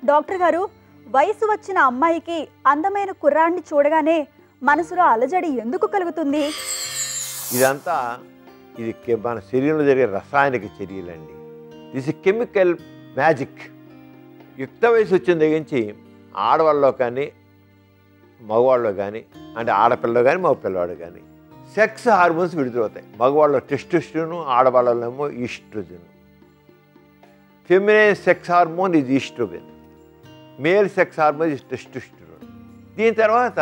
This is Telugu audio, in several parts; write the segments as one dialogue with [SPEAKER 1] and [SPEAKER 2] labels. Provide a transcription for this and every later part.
[SPEAKER 1] డాక్టర్ గారు, వయసు వచ్చిన అమ్మాయికి అందమైన కుర్రాడిని చూడగానే మనసులో అలజడి ఎందుకు కలుగుతుంది?
[SPEAKER 2] ఇదంతా మన శరీరంలో జరిగే రసాయనిక చర్యలండి. This chemical magic. యుక్త వయసు వచ్చిన దగ్గర నుంచి ఆడవాళ్ళలో కానీ మగవాళ్ళలో కానీ, అంటే ఆడపిల్లలో కానీ మగ పిల్లవాడు కానీ సెక్స్ హార్మోన్స్ విడుదలవుతాయి. మగవాళ్ళలో టెస్టోస్టెరోన్, ఆడవాళ్ళలో ఈస్ట్రోజన్. ఫెమినైన్ సెక్స్ హార్మోన్ ఇది ఈస్ట్రోజన్, మేల్ సెక్స్ హార్మోన్ ఇది టెస్టోస్టెరోన్. దీని తర్వాత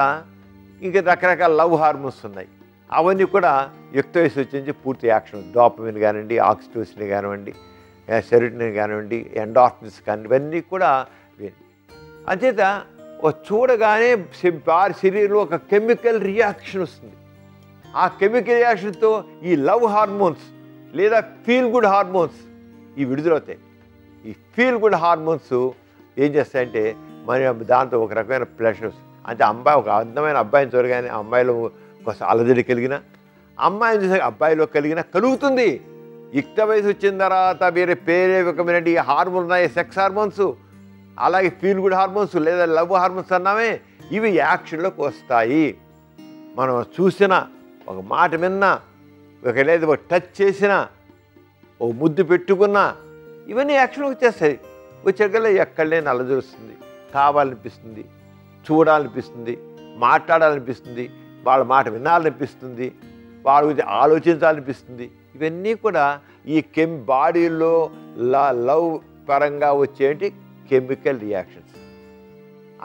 [SPEAKER 2] ఇంకా రకరకాల లవ్ హార్మోన్స్ ఉన్నాయి. అవన్నీ కూడా యుక్త వయసు వచ్చి పూర్తి యాక్షన్. డోపమిన్ కానివ్వండి, ఆక్సిటోసిన్ కానివ్వండి, సెరోటోనిన్ కానివ్వండి, ఎండార్ఫిన్స్ కానీ ఇవన్నీ కూడా. అంచేత చూడగానే వారి శరీరంలో ఒక కెమికల్ రియాక్షన్ వస్తుంది. ఆ కెమికల్ రియాక్షన్తో ఈ లవ్ హార్మోన్స్ లేదా ఫీల్ గుడ్ హార్మోన్స్ ఇవి విడుదలవుతాయి. ఈ ఫీల్ గుడ్ హార్మోన్స్ ఏం చేస్తాయంటే మరి దాంతో ఒక రకమైన ప్లెషర్స్. అంటే ఒక అందమైన అబ్బాయిని చూడగానే అమ్మాయిలో ఒక అలజడి కలిగిన, అమ్మాయిని చూసే అబ్బాయిలో కలుగుతుంది. యుక్త వయసు వచ్చిన తర్వాత పేరే రకమైన ఈ హార్మోన్స్ ఉన్నాయి, సెక్స్ హార్మోన్స్, అలాగే ఫీల్ గుడ్ హార్మోన్స్ లేదా లవ్ హార్మోన్స్ అన్నామే, ఇవి యాక్షన్లోకి వస్తాయి. మనం చూసిన, ఒక మాట విన్నా, లేదా ఒక టచ్ చేసినా, ఒక ముద్దు పెట్టుకున్నా ఇవన్నీ యాక్షన్లోకి వచ్చేస్తాయి. వచ్చేకల్లా ఎక్కడ లేని అలజడి వస్తుంది. కావాలనిపిస్తుంది, చూడాలనిపిస్తుంది, మాట్లాడాలనిపిస్తుంది, వాళ్ళ మాట వినాలనిపిస్తుంది, వాళ్ళ గురించి ఆలోచించాలనిపిస్తుంది. ఇవన్నీ కూడా ఈ బాడీలో లవ్ పరంగా వచ్చేటి కెమికల్ రియాక్షన్స్.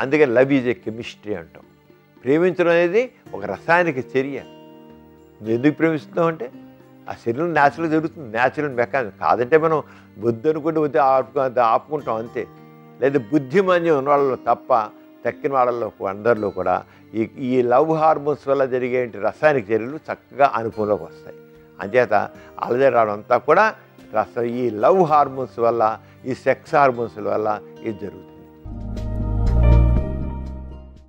[SPEAKER 2] అందుకే లవ్ ఈజ్ ఏ కెమిస్ట్రీ అంటాం. ప్రేమించడం అనేది ఒక రసాయనిక చర్య. నువ్వు ఎందుకు ప్రేమిస్తున్నావు అంటే ఆ శరీరం న్యాచురల్గా జరుగుతుంది, న్యాచురల్ మెకానిజం. కాదంటే మనం బుద్ధి అనుకుంటే ఆపుకుంటాం అంతే. లేదా బుద్ధిమాన్యం ఉన్న వాళ్ళలో తప్ప తక్కిన వాళ్ళలో అందరిలో కూడా ఈ లవ్ హార్మోన్స్ వల్ల జరిగే రసాయనిక చర్యలు చక్కగా అనుభవంలోకి వస్తాయి. అంచేత అలజడి రావడం అంతా కూడా ఈ లవ్ హార్మోన్స్ వల్ల, ఈ సెక్స్ హార్మోన్స్ వల్ల ఇది జరుగుతుంది.